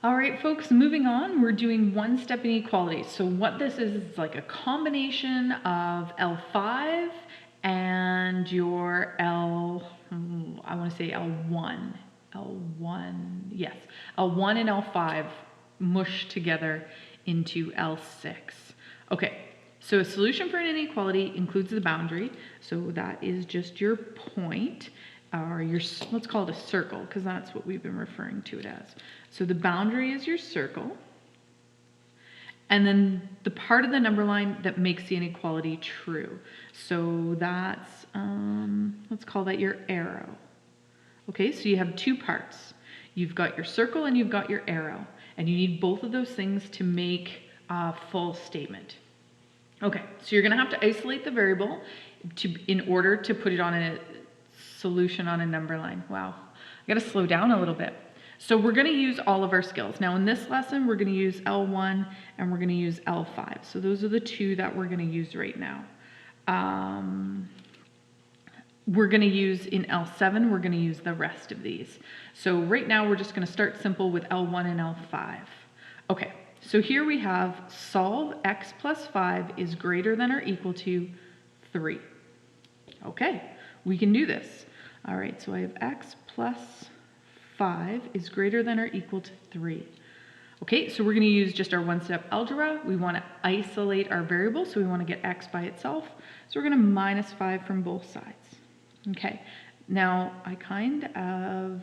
All right, folks, moving on, we're doing one-step inequalities. So what this is like a combination of L5 and your I want to say L1. Yes, L1 and L5 mushed together into L6. Okay, so a solution for an inequality includes the boundary. So that is just your point, or your, let's call it a circle, because that's what we've been referring to it as. So the boundary is your circle, and then the part of the number line that makes the inequality true. So that's, let's call that your arrow. Okay, so you have two parts. You've got your circle and you've got your arrow, and you need both of those things to make a full statement. Okay, so you're going to have to isolate the variable in order to put it on a solution on a number line. Wow, I got to slow down a little bit. So we're going to use all of our skills. Now in this lesson, we're going to use L1 and we're going to use L5. So those are the two that we're going to use right now. We're going to use in L7, we're going to use the rest of these. So right now we're just going to start simple with L1 and L5. Okay, so here we have solve x plus 5 is greater than or equal to 3. Okay, we can do this. All right, so I have x plus 5 is greater than or equal to 3. Okay, so we're going to use just our one-step algebra. We want to isolate our variable, so we want to get x by itself. So we're going to minus 5 from both sides. Okay, now I kind of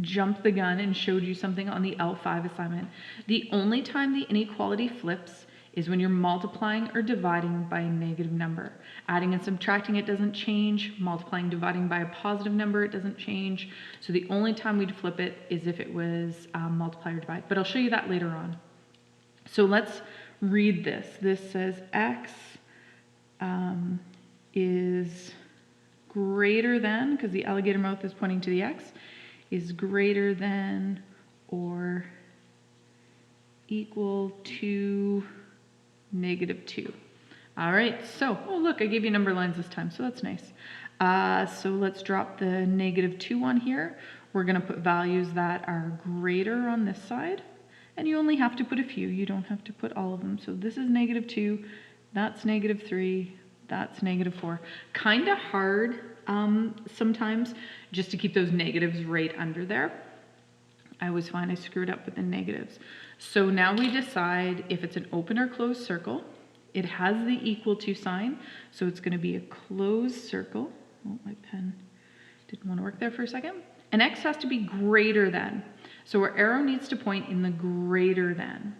jumped the gun and showed you something on the L5 assignment. The only time the inequality flips is when you're multiplying or dividing by a negative number. Adding and subtracting, it doesn't change. Multiplying, dividing by a positive number, it doesn't change. So the only time we'd flip it is if it was multiply or divide, but I'll show you that later on. So let's read this. This says x is greater than, because the alligator mouth is pointing to the x, is greater than or equal to -2. All right, so, oh look, I gave you number lines this time, so that's nice. So let's drop the -2 on here. We're going to put values that are greater on this side, and you only have to put a few. You don't have to put all of them. So this is -2, that's -3, that's -4. Kind of hard sometimes just to keep those negatives right under there. I always find I screwed up with the negatives. So now we decide if it's an open or closed circle. It has the equal to sign, so it's going to be a closed circle. Oh, my pen didn't want to work there for a second. And x has to be greater than. So our arrow needs to point in the greater than.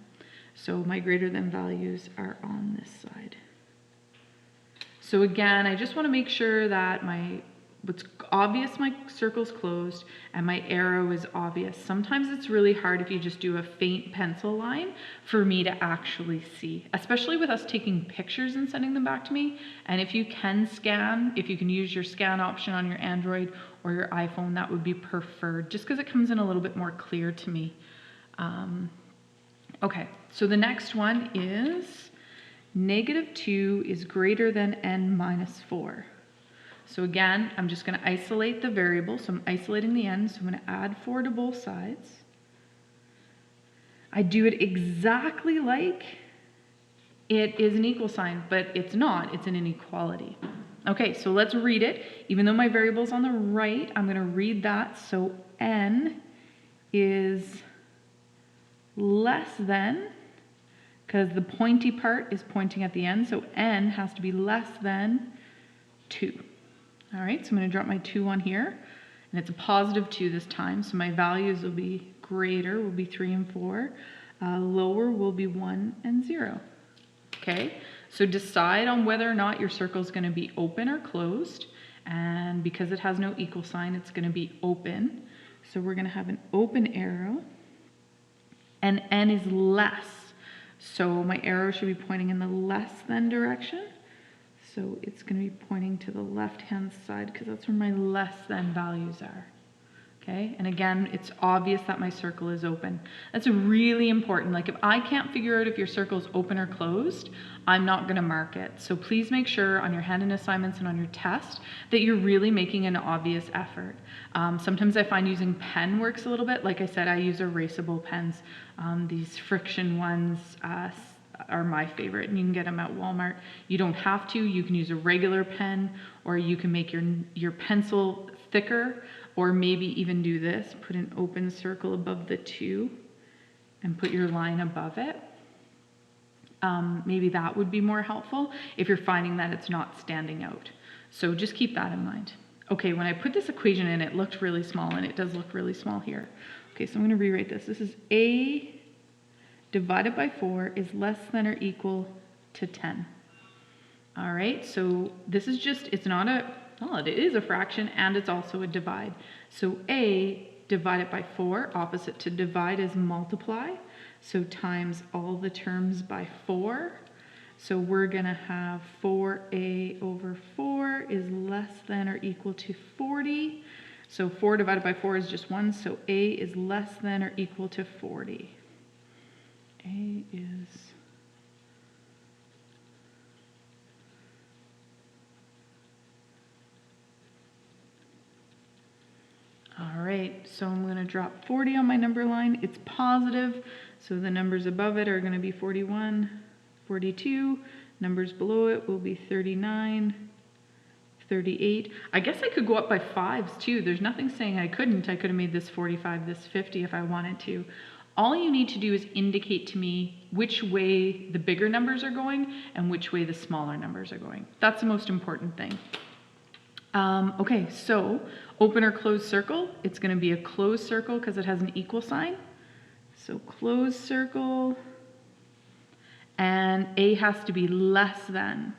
So my greater than values are on this side. So again, I just want to make sure that what's obvious, my circle's closed, and my arrow is obvious. Sometimes it's really hard if you just do a faint pencil line for me to actually see, especially with us taking pictures and sending them back to me. And if you can scan, if you can use your scan option on your Android or your iPhone, that would be preferred, just because it comes in a little bit more clear to me. Okay, so the next one is -2 is greater than n minus 4. So again, I'm just going to isolate the variable. So I'm isolating the n, so I'm going to add 4 to both sides. I do it exactly like it is an equal sign, but it's not. It's an inequality. Okay, so let's read it. Even though my variable's on the right, I'm going to read that. So n is less than, because the pointy part is pointing at the end, so n has to be less than 2. All right, so I'm going to drop my 2 on here, and it's a +2 this time, so my values will be greater, will be 3 and 4. Lower will be 1 and 0. Okay, so decide on whether or not your circle is going to be open or closed, and because it has no equal sign, it's going to be open. So we're going to have an open arrow, and n is less. So my arrow should be pointing in the less than direction. So it's going to be pointing to the left-hand side because that's where my less than values are. Okay, and again, it's obvious that my circle is open. That's really important. Like if I can't figure out if your circle is open or closed, I'm not gonna mark it. So please make sure on your hand-in assignments and on your test that you're really making an obvious effort. Sometimes I find using pen works a little bit. Like I said, I use erasable pens. These friction ones are my favorite, and you can get them at Walmart. You don't have to. You can use a regular pen, or you can make your pencil thicker, or maybe even do this, put an open circle above the 2 and put your line above it. Maybe that would be more helpful if you're finding that it's not standing out. So just keep that in mind. Okay, when I put this equation in, it looked really small, and it does look really small here. Okay, so I'm gonna rewrite this. This is A divided by 4 is less than or equal to 10. All right, so this is just, it's not a, well, it is a fraction, and it's also a divide. So A divided by 4, opposite to divide is multiply. So times all the terms by 4. So we're gonna have 4A over 4 is less than or equal to 40. So 4 divided by 4 is just 1, so A is less than or equal to 40. A is all right, so I'm going to drop 40 on my number line. It's positive, so the numbers above it are going to be 41, 42. Numbers below it will be 39, 38. I guess I could go up by 5s too. There's nothing saying I couldn't. I could have made this 45, this 50 if I wanted to. All you need to do is indicate to me which way the bigger numbers are going and which way the smaller numbers are going. That's the most important thing. Okay, so open or closed circle, it's going to be a closed circle because it has an equal sign. So closed circle, and A has to be less than.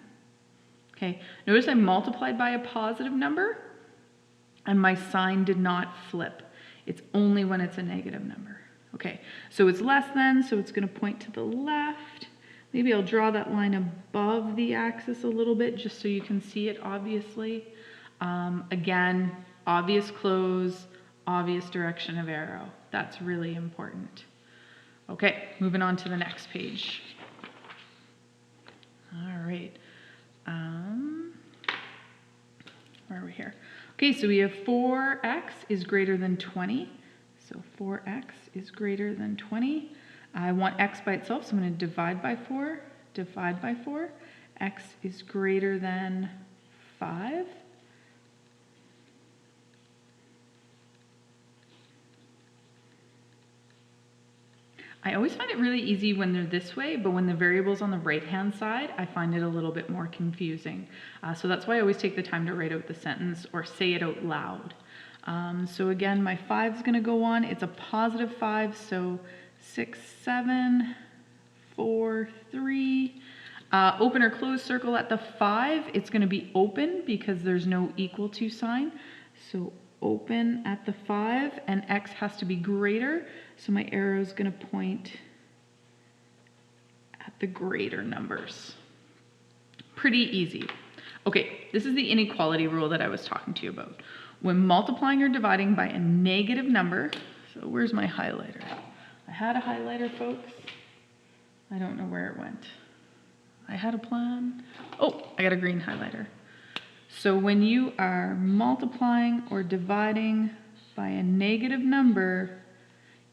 Okay, notice I multiplied by a positive number and my sign did not flip. It's only when it's a negative number. Okay, so it's less than, so it's going to point to the left. Maybe I'll draw that line above the axis a little bit just so you can see it obviously. Again, obvious close, obvious direction of arrow. That's really important. Okay, moving on to the next page. All right. Where are we here? Okay, so we have 4x is greater than 20. So 4x is greater than 20. I want x by itself, so I'm going to divide by 4. Divide by 4. X is greater than 5. I always find it really easy when they're this way, but when the variable's on the right-hand side, I find it a little bit more confusing. So that's why I always take the time to write out the sentence or say it out loud. So again, my 5 is going to go on. It's a positive 5, so 6, 7, 4, 3. Open or close circle at the 5, it's going to be open because there's no equal to sign. So open at the 5, and x has to be greater, so my arrow is going to point at the greater numbers. Pretty easy. Okay, this is the inequality rule that I was talking to you about. When multiplying or dividing by a negative number, so where's my highlighter? I had a highlighter, folks. I don't know where it went. I had a plan. Oh, I got a green highlighter. So when you are multiplying or dividing by a negative number,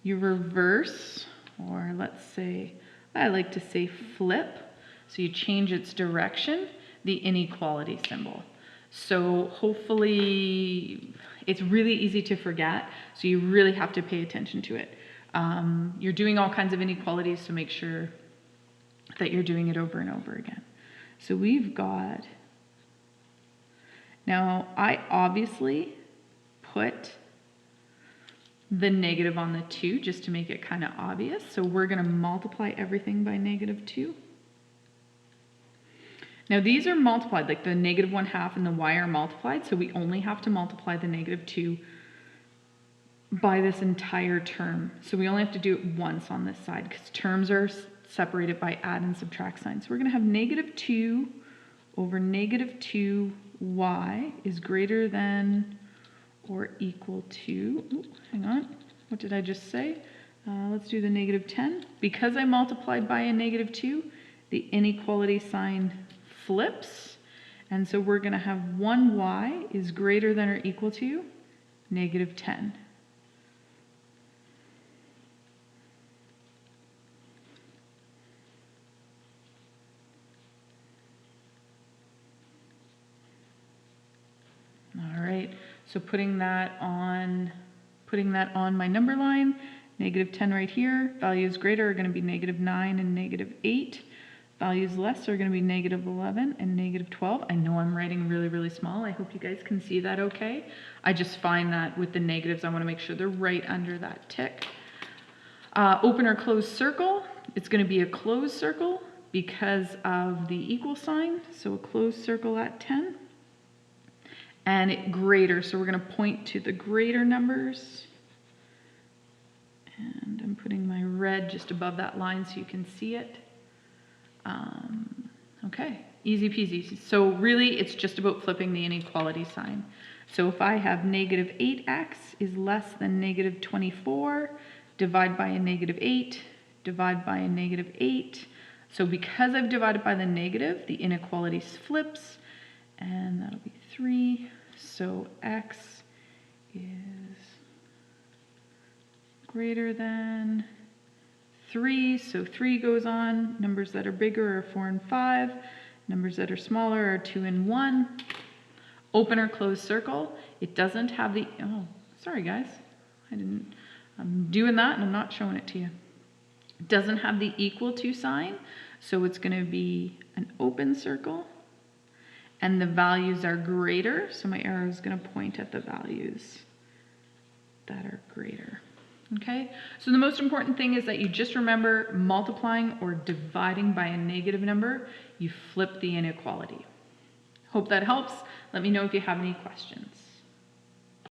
you reverse, or let's say, I like to say flip, so you change its direction, the inequality symbol. So hopefully it's really easy to forget, so you really have to pay attention to it. You're doing all kinds of inequalities, so make sure that you're doing it over and over again. So we've got, now I obviously put the negative on the 2 just to make it kind of obvious. So we're going to multiply everything by negative 2. Now these are multiplied, like the negative 1/2 and the y are multiplied, so we only have to multiply the negative 2 by this entire term. So we only have to do it once on this side because terms are separated by add and subtract signs. So we're going to have negative 2 over negative 2y is greater than or equal to, ooh, hang on, what did I just say? Let's do the negative 10. Because I multiplied by a negative 2, the inequality sign flips. And so we're going to have 1y is greater than or equal to negative 10. All right, so putting that on my number line, negative 10 right here. Values greater are going to be negative 9 and negative 8. Values less are going to be negative 11 and negative 12. I know I'm writing really, really small. I hope you guys can see that okay. I just find that with the negatives, I want to make sure they're right under that tick. Open or closed circle, it's going to be a closed circle because of the equal sign. So a closed circle at 10. And it greater, so we're going to point to the greater numbers. And I'm putting my red just above that line so you can see it. Okay, easy peasy. So really, it's just about flipping the inequality sign. So if I have negative 8x is less than negative 24, divide by a negative 8, divide by a negative 8. So because I've divided by the negative, the inequality flips, and that'll be 3. So x is greater than 3, so 3 goes on. Numbers that are bigger are 4 and 5. Numbers that are smaller are 2 and 1. Open or closed circle. It doesn't have the, oh, sorry guys. I'm doing that and I'm not showing it to you. It doesn't have the equal to sign, so it's going to be an open circle. And the values are greater, so my arrow is going to point at the values that are greater. Okay, so the most important thing is that you just remember multiplying or dividing by a negative number, you flip the inequality. Hope that helps. Let me know if you have any questions.